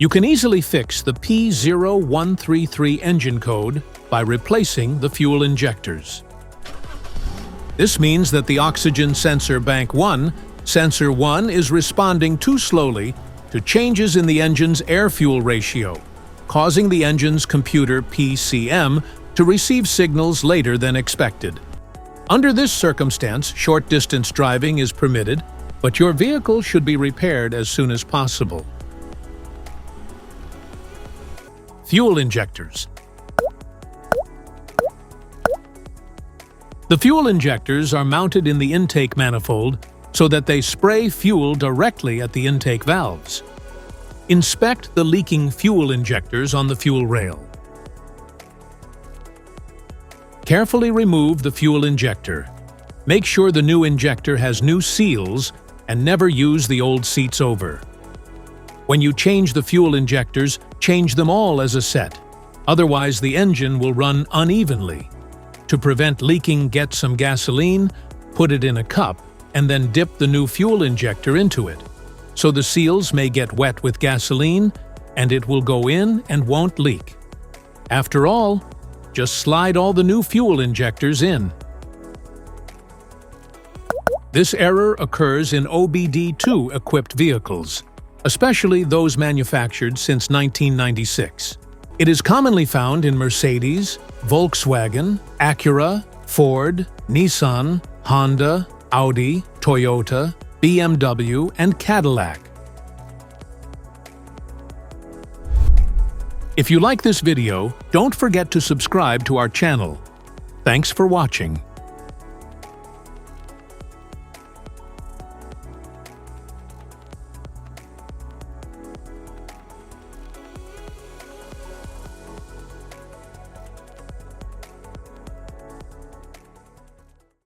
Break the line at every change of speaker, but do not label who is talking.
You can easily fix the P0133 engine code by replacing the fuel injectors. This means that the oxygen sensor bank 1, sensor 1 is responding too slowly to changes in the engine's air-fuel ratio, causing the engine's computer PCM to receive signals later than expected. Under this circumstance, short-distance driving is permitted, but your vehicle should be repaired as soon as possible. Fuel injectors. The fuel injectors are mounted in the intake manifold so that they spray fuel directly at the intake valves. Inspect the leaking fuel injectors on the fuel rail. Carefully remove the fuel injector. Make sure the new injector has new seals and never use the old seats over. When you change the fuel injectors, change them all as a set. Otherwise, the engine will run unevenly. To prevent leaking, get some gasoline, put it in a cup, and then dip the new fuel injector into it. So the seals may get wet with gasoline, and it will go in and won't leak. After all, just slide all the new fuel injectors in. This error occurs in OBD2 equipped vehicles, especially those manufactured since 1996. It is commonly found in Mercedes, Volkswagen, Acura, Ford, Nissan, Honda, Audi, Toyota, BMW, and Cadillac. If you like this video, don't forget to subscribe to our channel. Thanks for watching.